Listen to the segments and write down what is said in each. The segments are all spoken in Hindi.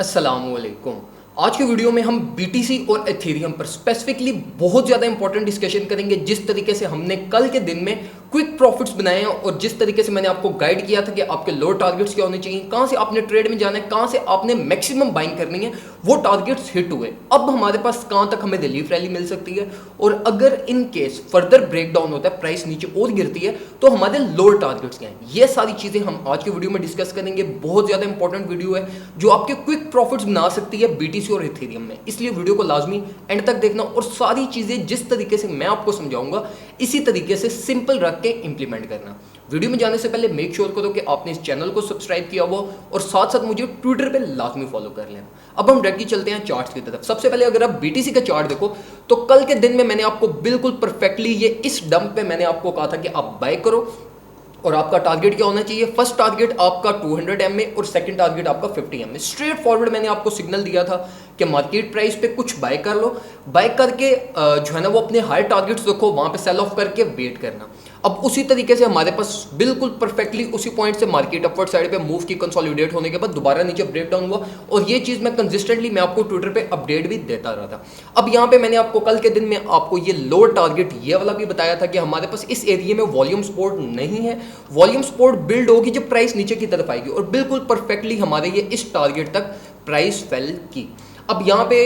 अस्सलामुअलैकुम। आज के वीडियो में हम बीटीसी और एथेरियम पर स्पेसिफिकली बहुत ज़्यादा इंपॉर्टेंट डिस्कशन करेंगे। जिस तरीके से हमने कल के दिन में क्विक प्रॉफिट्स बनाए हैं और जिस तरीके से मैंने आपको गाइड किया था कि आपके लो टारगेट्स क्या होने चाहिए, कहाँ से आपने ट्रेड में जाना है, कहाँ से आपने मैक्सिमम बाइंग करनी है, वो टारगेट्स हिट हुए। अब हमारे पास कहाँ तक हमें रिलीफ रैली मिल सकती है और अगर इन केस फर्दर ब्रेकडाउन होता है, प्राइस नीचे और गिरती है, तो हमारे लोअर टारगेट्स क्या हैं, ये सारी चीज़ें हम आज के वीडियो में डिस्कस करेंगे। बहुत ज़्यादा इंपॉर्टेंट वीडियो है जो आपके क्विक प्रॉफिट्स बना सकती है बीटीसी और इथेरियम में, इसलिए वीडियो को लाजमी एंड तक देखना और सारी चीज़ें जिस तरीके से मैं आपको समझाऊंगा इसी तरीके से सिंपल रख के इंप्लीमेंट करना। वीडियो में जाने से पहले मेक श्योर करो कि आपने इस चैनल को सब्सक्राइब किया हुआ और साथ साथ मुझे ट्विटर पे लाजमी फॉलो कर लेना। अब हम डायरेक्टली चलते हैं चार्ट्स की तरफ। सबसे पहले अगर आप बीटीसी का चार्ट देखो तो कल के दिन में मैंने आपको बिल्कुल परफेक्टली ये इस डंप पे मैंने आपको कहा था कि आप बाय करो और आपका टारगेट क्या होना चाहिए। फर्स्ट टारगेट आपका 200 एमए और सेकंड टारगेट आपका 50 एमए। स्ट्रेट फॉरवर्ड मैंने आपको सिग्नल दिया था कि मार्केट प्राइस पे कुछ बाय कर लो, बाय करके जो है ना वो अपने हाई टारगेट्स रखो, वहां पे सेल ऑफ करके वेट करना। अब उसी तरीके से हमारे पास बिल्कुल परफेक्टली उसी पॉइंट से मार्केट अपवर्ड साइड पे मूव की, कंसोलिडेट होने के बाद दोबारा नीचे ब्रेकडाउन हुआ और ये चीज़ मैं कंसिस्टेंटली मैं आपको ट्विटर पे अपडेट भी देता रहा था। अब यहाँ पे मैंने आपको कल के दिन में आपको ये लोअर टारगेट ये वाला भी बताया था कि हमारे पास इस एरिया में वॉल्यूम सपोर्ट नहीं है, वॉल्यूम सपोर्ट बिल्ड होगी जब प्राइस नीचे की तरफ आएगी और बिल्कुल परफेक्टली हमारे ये इस टारगेट तक प्राइस फेल की। अब यहाँ पे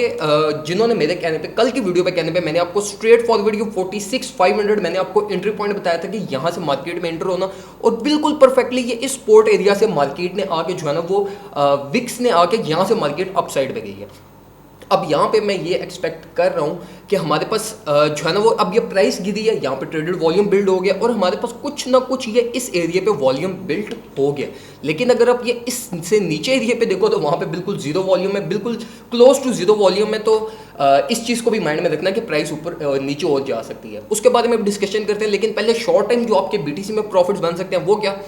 जिन्होंने मेरे कहने पे, कल की वीडियो पे कहने पे मैंने आपको स्ट्रेट फॉरवर्ड ये 46,500 मैंने आपको एंट्री पॉइंट बताया था कि यहाँ से मार्केट में एंटर होना और बिल्कुल परफेक्टली ये इस सपोर्ट एरिया से मार्केट ने आके जो है ना वो विक्स ने आके यहाँ से मार्केट अप साइड पे गई है। अब यहाँ पे मैं ये एक्सपेक्ट कर रहा हूँ कि हमारे पास जो है ना वो अब ये प्राइस गिरी है, यहाँ पे ट्रेडेड वॉल्यूम बिल्ड हो गया और हमारे पास कुछ ना कुछ ये इस एरिया पे वॉल्यूम बिल्ड हो गया। लेकिन अगर आप ये इससे नीचे एरिया पे देखो तो वहाँ पे बिल्कुल जीरो वॉल्यूम है, बिल्कुल क्लोज टू जीरो वॉल्यूम है। तो इस चीज़ को भी माइंड में रखना कि प्राइस ऊपर नीचे और जा सकती है। उसके बारे में डिस्कशन करते हैं, लेकिन पहले शॉर्ट टाइम जो आपके बीटीसी में प्रॉफिट्स बन सकते हैं वो क्या।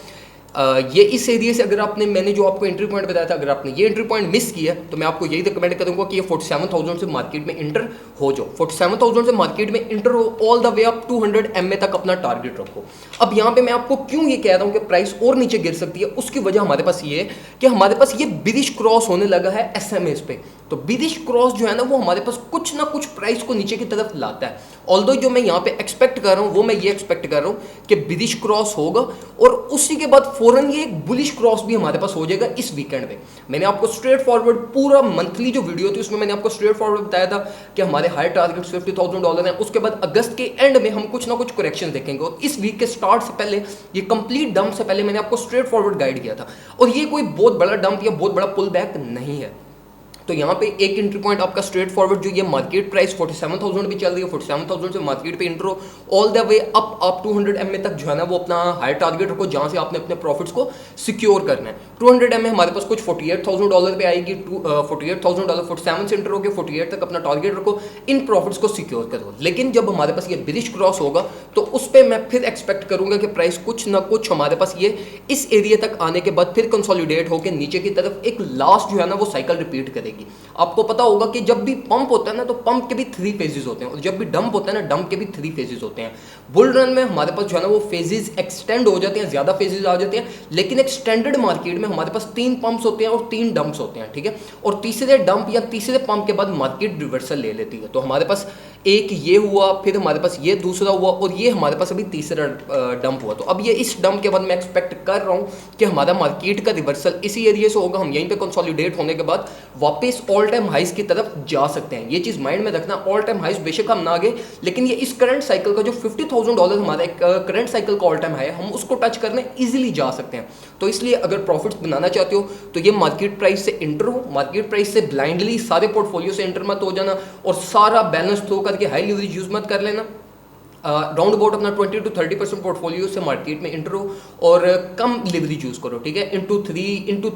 ये इस एरिया से अगर आपने, मैंने जो आपको एंट्री पॉइंट बताया था, अगर आपने ये एंट्री पॉइंट मिस किया तो मैं आपको यही रिकमेंड करूंगा कि ये 47,000 से मार्केट में इंटर हो जाओ। 47,000 से मार्केट में इंटर हो, all the way up 200 MA तक अपना टारगेट रखो। अब यहाँ पे मैं आपको क्यों ये कह रहा हूँ कि प्राइस और नीचे गिर सकती है, उसकी वजह हमारे पास ये है कि हमारे पास ये बिरिश क्रॉस होने लगा है एसएमएस पे। तो बिरिश क्रॉस जो है ना वो हमारे पास कुछ ना कुछ प्राइस को नीचे की तरफ लाता है। ऑल्दो जो मैं यहाँ पे एक्सपेक्ट कर रहा हूँ वो मैं ये एक्सपेक्ट कर रहा हूँ कि बिरिश क्रॉस होगा और उसी के बाद फौरन ये एक बुलिश क्रॉस भी हमारे पास हो जाएगा इस वीकेंड पे। मैंने आपको स्ट्रेट फॉरवर्ड पूरा मंथली जो वीडियो थी उसमें मैंने आपको स्ट्रेट फॉरवर्ड बताया था कि हमारे हाई टारगेट्स $50,000 हैं। उसके बाद अगस्त के एंड में हम कुछ ना कुछ करेक्शन देखेंगे और इस वीक के स्टार्ट से पहले, ये कंप्लीट डंप से पहले मैंने आपको स्ट्रेट फॉरवर्ड गाइड किया था और ये कोई बहुत बड़ा डंप या बहुत बड़ा पुल बैक नहीं है। तो यहाँ पे एक एंट्री पॉइंट आपका स्ट्रेट फॉरवर्ड जो ये मार्केट प्राइस 47,000 भी चल रही है, 47,000 से मार्केट पे इंटर हो, ऑल द वे अप आप 200 एमए तक जो है ना वो अपना हाई टारगेट रखो जहाँ से आपने अपने प्रॉफिट्स को सिक्योर करना है। 200 एमए हमारे पास कुछ $48,000 पे आएगी, $48,000 47 से इंटर होकर 48 तक अपना टारगेट रखो, इन प्रॉफिट्स को सिक्योर करो। लेकिन जब हमारे पास ये बिरिश क्रॉस होगा तो उस पर मैं फिर एक्सपेक्ट करूंगा कि प्राइस कुछ ना कुछ हमारे पास ये इस एरिया तक आने के बाद फिर कंसोलिडेट होकर नीचे की तरफ एक लास्ट जो है ना वो साइकिल रिपीट करेगी। आपको पता होगा कि जब भी पंप होता है ना तो पंप के भी 3 फेजेस होते हैं और जब भी डंप होता है ना डंप के भी 3 फेजेस होते हैं। बुल रन में हमारे पास जो है ना वो फेजेस एक्सटेंड हो जाते हैं, ज्यादा फेजेस आ जाते हैं, लेकिन एक स्टैंडर्ड मार्केट में हमारे पास 3 पंप्स होते हैं और 3 डंप्स होते हैं, ठीक है। और तीसरे डंप या तीसरे पंप के बाद मार्केट रिवर्सल ले लेती है। तो हमारे पास एक ये हुआ, फिर हमारे पास ये दूसरा हुआ और ये हमारे पास अभी तीसरा डंप हुआ। तो अब ये इस डंप के बाद मैं एक्सपेक्ट कर रहा हूँ कि हमारा मार्केट का रिवर्सल इसी एरिया से होगा। हम यहीं पे कंसोलिडेट होने के बाद वापस ऑल टाइम हाइस की तरफ जा सकते हैं। ये चीज माइंड में रखना, ऑल टाइम हाइस बेशक हम ना गए लेकिन ये इस करंट साइकिल का जो $50,000 हमारा एक करंट साइकिल का ऑल टाइम हाई है, हम उसको टच करने इजीली जा सकते हैं। तो इसलिए अगर प्रॉफिट्स बनाना चाहते हो तो ये मार्केट प्राइस से इंटर हो, मार्केट प्राइस से ब्लाइंडली सारे पोर्टफोलियो से इंटर मत हो जाना और सारा बैलेंस थ्रो करके हाई लीवरेज यूज मत कर लेना। राउंड अबाउट अपना 20 to 30% पोर्टफोलियो से मार्केट में इंटर हो और कम लिवरेज यूज करो, ठीक है। इंटू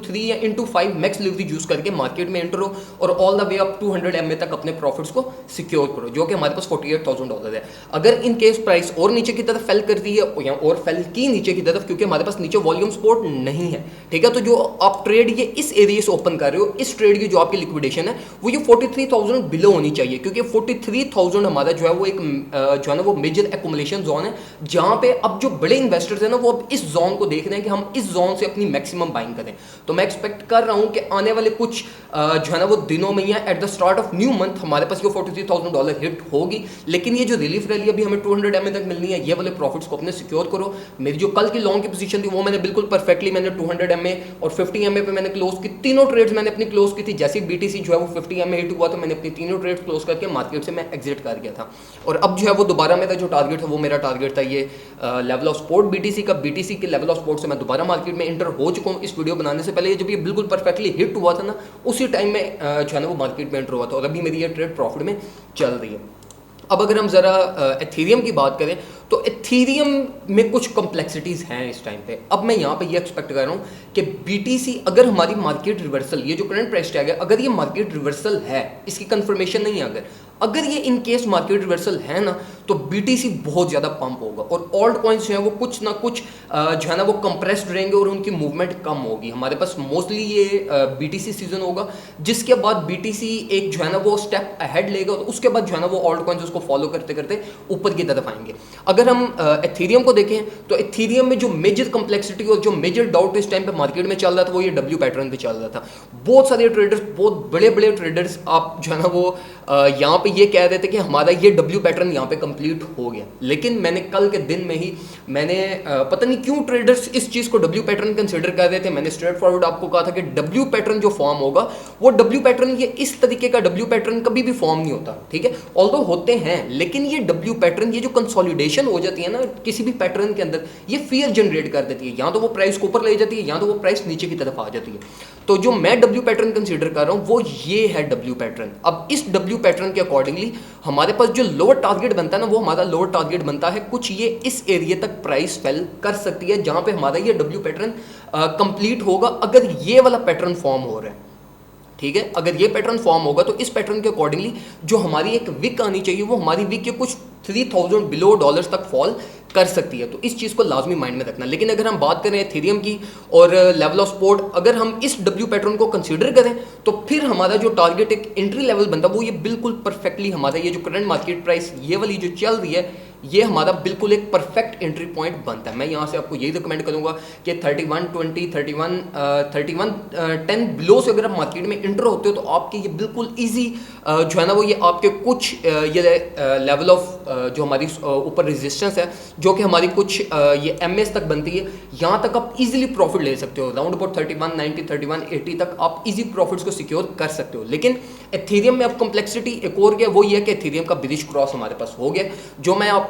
थ्री या इंटू 5 मैक्स लिवरेज यूज करके मार्केट में इंटर हो और all the way up 200 MA तक अपने प्रॉफिट्स को सिक्योर करो, जो कि हमारे पास $48,000 है। अगर इन केस प्राइस और नीचे की तरफ फेल करती है या और फेल की नीचे की तरफ, क्योंकि हमारे पास नीचे वॉल्यूम सपोर्ट नहीं है, ठीक है, तो जो आप ट्रेड ये इस एरिया से ओपन कर रहे हो, इस ट्रेड की जो आपकी लिक्विडेशन है वो ये 43,000 बिलो होनी चाहिए, क्योंकि 43,000 हमारा जो है वो एक जो है ना वो मेजर एक्युमुलेशन जोन है, जहां पे अब जो बड़े इन्वेस्टर्स हैं ना वो अब इस जोन को देख रहे हैं कि हम इस जोन से अपनी मैक्सिमम बाइंग करें। तो मैं एक्सपेक्ट कर रहा हूं कि आने वाले कुछ जो है ना वो दिनों में या at the start of new month हमारे पास ये $43,000 हिट होगी। लेकिन ये जो रिलीफ रैली अभी हमें 200 MA तक मिलनी है, ये वाले प्रॉफिट्स को अपने सिक्योर करो। मेरी जो कल की लॉन्ग की पोजीशन थी वो मैंने बिल्कुल परफेक्टली मैंने 200 MA और 50 MA पे मैंने क्लोज की, तीनों ट्रेड्स मैंने अपनी क्लोज की थी। जैसे BTC जो है वो 50 MA हिट हुआ तो मैंने अपनी तीनों ट्रेड्स क्लोज करके मार्केट से मैं एग्जिट कर गया था। और अब जो है वो दोबारा मेरा जो टारगेट है वो मेरा टारगेट था ये लेवल ऑफ सपोर्ट BTC का। BTC के लेवल ऑफ सपोर्ट से मैं दोबारा मार्केट में एंटर हो चुका हूँ। इस वीडियो बनाने से पहले जब ये बिल्कुल परफेक्टली हिट हुआ था ना, उसी टाइम में जो है ना वो मार्केट में एंटर हुआ था और अभी मेरी ये ट्रेड प्रॉफिट में चल रही है। अब अगर हम ज़रा एथीरियम की बात करें तो एथीरियम में कुछ कॉम्प्लेक्सिटीज़ हैं इस टाइम पे। अब मैं यहाँ पे ये एक्सपेक्ट कर रहा हूँ कि BTC अगर हमारी मार्केट रिवर्सल, ये जो करंट प्राइस टैग है, अगर ये मार्केट रिवर्सल है, इसकी कंफर्मेशन नहीं है, अगर ये इन केस मार्केट रिवर्सल है ना, तो BTC बहुत ज़्यादा पंप होगा और ऑल्ट कॉइन्स जो है वो कुछ ना कुछ जो है ना वो कंप्रेस्ड रहेंगे और उनकी मूवमेंट कम होगी। हमारे पास मोस्टली ये BTC सीजन होगा, जिसके बाद BTC एक जो है ना वो स्टेप अहेड लेगा और उसके बाद जो है ना वो ऑल्ट कॉइन्स उसको फॉलो करते करते ऊपर की तरफ आएंगे। अगर हम एथीरियम को देखें तो एथीरियम में जो मेजर कॉम्प्लेक्सिटी और जो मेजर डाउट इस टाइम पे मार्केट में चल रहा था वो ये W पैटर्न पे चल रहा था। बहुत सारे ट्रेडर्स, बहुत बड़े बड़े ट्रेडर्स आप जो है ना वो यहाँ पे ये कह रहे थे कि हमारा ये W पैटर्न यहाँ पे कंप्लीट हो गया। लेकिन मैंने कल के दिन में ही मैंने पता नहीं क्यों ट्रेडर्स इस चीज़ को W पैटर्न कंसिडर कर रहे थे। मैंने स्ट्रेट फॉरवर्ड आपको कहा था कि W पैटर्न जो फॉर्म होगा वो W पैटर्न, ये इस तरीके का W पैटर्न कभी भी फॉर्म नहीं होता, ठीक है। ऑल्दो होते हैं, लेकिन ये W पैटर्न, ये जो कंसोलिडेशन हो जाती है ना किसी भी पैटर्न के अंदर, ये फियर जनरेट कर देती है। या तो वो प्राइस को ऊपर ले जाती है या तो वो प्राइस नीचे की तरफ आ जाती है। तो जो मैं W पैटर्न कंसीडर कर रहा हूँ वो ये है W पैटर्न। अब इस W पैटर्न के अकॉर्डिंगली हमारे पास जो लोअर टारगेट बनता है ना, वो हमारा लोअर टारगेट बनता है कुछ ये इस एरिया तक प्राइस फेल कर सकती है, जहां पे हमारा ये W पैटर्न कंप्लीट होगा अगर ये वाला पैटर्न फॉर्म हो रहा है, ठीक है। अगर ये पैटर्न फॉर्म होगा तो इस पैटर्न के अकॉर्डिंगली जो हमारी एक विक आनी चाहिए वो हमारी विक के कुछ 3,000 बिलो डॉलर्स तक फॉल कर सकती है। तो इस चीज़ को लाजमी माइंड में रखना। लेकिन अगर हम बात करें एथीरियम की और लेवल ऑफ सपोर्ट, अगर हम इस W पैटर्न को कंसीडर करें तो फिर हमारा जो टारगेट एक एंट्री लेवल बनता है वो ये बिल्कुल परफेक्टली हमारा ये जो करंट मार्केट प्राइस ये वाली जो चल रही है, ये हमारा बिल्कुल एक परफेक्ट एंट्री पॉइंट बनता है। मैं यहाँ से आपको यही रिकमेंड करूँगा कि 3120, 3110 बिलो से अगर आप मार्केट में एंटर होते हो तो आपके ये बिल्कुल ईजी जो है ना वो ये आपके कुछ ये लेवल ऑफ जो हमारी ऊपर रेजिस्टेंस है, जो कि हमारी कुछ ये MS तक बनती है, यहाँ तक आप इजीली प्रॉफिट ले सकते हो। राउंड अबाउट 3190, 3180 तक आप इजी प्रॉफिट्स को सिक्योर कर सकते हो। लेकिन एथीरियम में अब कॉम्प्लेक्सिटी एक और क्या, वो ये है कि एथीरियम का ब्रिज क्रॉस हमारे पास हो गया, जो मैं आपको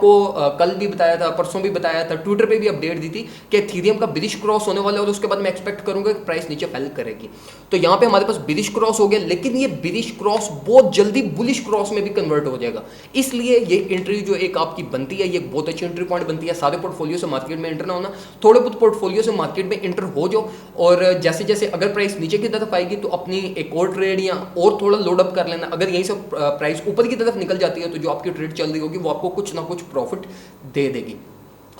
कल भी बताया था, परसों भी बताया था, ट्विटर पे भी अपडेट दी थी कि एथीरियम का ब्रिज क्रॉस होने वाला है और उसके बाद मैं एक्सपेक्ट करूंगा कि प्राइस नीचे फेल करेगी। तो यहाँ पे हमारे पास ब्रिज क्रॉस हो गया, लेकिन ये ब्रिज क्रॉस बहुत जल्दी बुलिश क्रॉस में भी कन्वर्ट हो जाएगा। इसलिए ये एंट्री जो एक आपकी बनती है, ये बहुत अच्छी एंट्री पॉइंट बनती है। सारे पोर्टफोलियो से मार्केट में एंटर ना होना, थोड़े बहुत पोर्टफोलियो से मार्केट में एंटर हो जाओ और जैसे जैसे अगर प्राइस नीचे की तरफ आएगी तो अपनी एक और ट्रेड या और थोड़ा लोड अप कर लेना। अगर यहीं से प्राइस ऊपर की तरफ निकल जाती है तो जो आपकी ट्रेड चल रही होगी वो आपको कुछ ना कुछ प्रॉफिट दे देगी।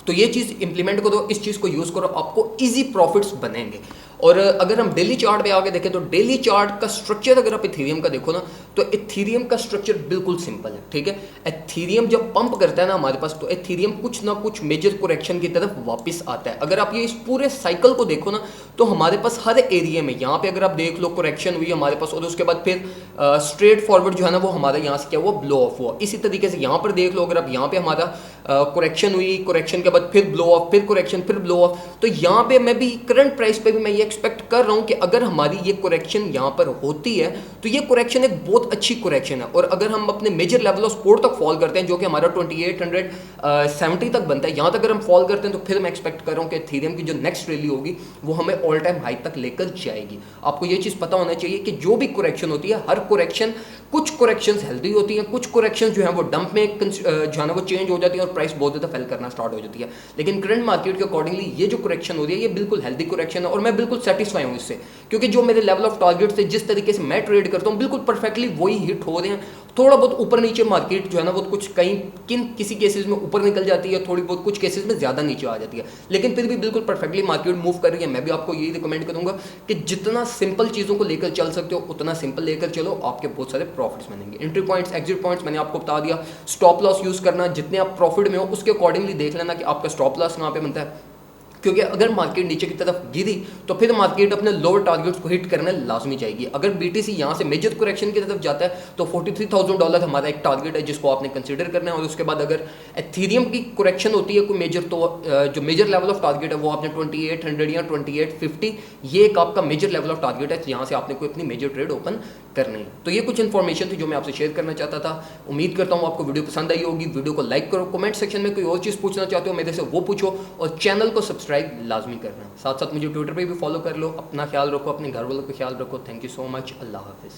तो ये चीज़ इंप्लीमेंट करो, इस चीज़ को यूज़ करो, आपको इजी प्रॉफिट्स बनेंगे। और अगर हम डेली चार्ट पे आगे देखें तो डेली चार्ट का स्ट्रक्चर अगर आप एथीरियम का देखो ना तो एथीरियम का स्ट्रक्चर बिल्कुल सिंपल है, ठीक है। एथीरियम जब पंप करता है ना हमारे पास, तो एथीरियम कुछ ना कुछ मेजर करेक्शन की तरफ वापस आता है। अगर आप ये इस पूरे साइकिल को देखो ना तो हमारे पास हर एरिया में, यहाँ पे अगर आप देख लो करेक्शन हुई हमारे पास और उसके बाद फिर स्ट्रेट फॉरवर्ड जो है ना वो हमारा यहाँ से क्या हुआ, ब्लो ऑफ हुआ। इसी तरीके से यहाँ पर देख लो, अगर आप यहाँ पे हमारा करेक्शन हुई, करेक्शन के बाद फिर ब्लो ऑफ, फिर करेक्शन, फिर ब्लो ऑफ। तो यहाँ पे मैं भी करंट प्राइस पे भी मैं ये एक्सपेक्ट कर रहा हूँ कि अगर हमारी ये करेक्शन यहाँ पर होती है तो ये करेक्शन एक बहुत अच्छी करेक्शन है। और अगर हम अपने मेजर लेवल ऑफ सपोर्ट तक फॉल करते हैं जो कि हमारा 2870 तक बनता है, यहाँ तक अगर हम फॉल करते हैं तो फिर मैं एक्सपेक्ट कर रहा हूँ कि एथीरियम की जो नेक्स्ट रैली होगी वो हमें ऑल टाइम हाई तक लेकर जाएगी। आपको ये चीज़ पता होना चाहिए कि जो भी करेक्शन होती है, हर करेक्शन, कुछ करेक्शंस हेल्दी होती हैं, कुछ करेक्शंस जो है वो डंप में जो है ना वो चेंज हो जाती है और प्राइस बहुत ज़्यादा फेल करना स्टार्ट हो जाती है। लेकिन करंट मार्केट के अकॉर्डिंगली ये जो करेक्शन हो रही है ये बिल्कुल हेल्दी करेक्शन है और मैं बिल्कुल सेटिस्फाई हूँ इससे, क्योंकि जो मेरे लेवल ऑफ टारगेट से जिस तरीके से मैं ट्रेड करता हूँ बिल्कुल परफेक्टली वही हिट हो रहे हैं। थोड़ा बहुत ऊपर नीचे मार्केट जो है ना वो कुछ किसी केसेस में ऊपर निकल जाती है, थोड़ी बहुत कुछ केसेस में ज़्यादा नीचे आ जाती है, लेकिन फिर भी बिल्कुल परफेक्टली मार्केट मूव कर रही है। मैं भी आपको यही रिकमेंड करूंगा कि जितना सिंपल चीज़ों को लेकर चल सकते हो उतना सिंपल लेकर चलो, आपके बहुत सारे प्रॉफिट्स बनेंगे। एंट्री पॉइंट्स, एग्जिट पॉइंट्स मैंने आपको बता दिया। स्टॉप लॉस यूज़ करना, जितने आप प्रॉफिट में हो उसके अकॉर्डिंगली देख लेना कि आपका स्टॉप लॉस कहाँ पे बनता है, क्योंकि अगर मार्केट नीचे की तरफ गिरी तो फिर मार्केट अपने लोअर टारगेट्स को हिट करने लाजमी जाएगी। अगर बीटीसी यहाँ से मेजर करेक्शन की तरफ जाता है तो $43,000 हमारा एक टारगेट है जिसको आपने कंसीडर करना है। और उसके बाद अगर एथेरियम की करेक्शन होती है कोई मेजर, तो जो मेजर लेवल ऑफ टारगेट है वो आपने 2800 या 2850, ये एक आपका मेजर लेवल ऑफ टारगेट है यहाँ से आपने कोई अपनी मेजर ट्रेड ओपन करनी है। तो ये कुछ इन्फॉर्मेशन थी जो मैं आपसे शेयर करना चाहता था। उम्मीद करता हूँ आपको वीडियो पसंद आई होगी। वीडियो को लाइक करो, कमेंट सेक्शन में कोई और चीज़ पूछना चाहते हो मेरे से वो पूछो, और चैनल को सब्सक्राइब लाजमी करना। साथ साथ मुझे ट्विटर पे भी फॉलो कर लो। अपना ख्याल रखो, अपने घर वालों का ख्याल रखो। Thank you so much. अल्लाह हाफिज़।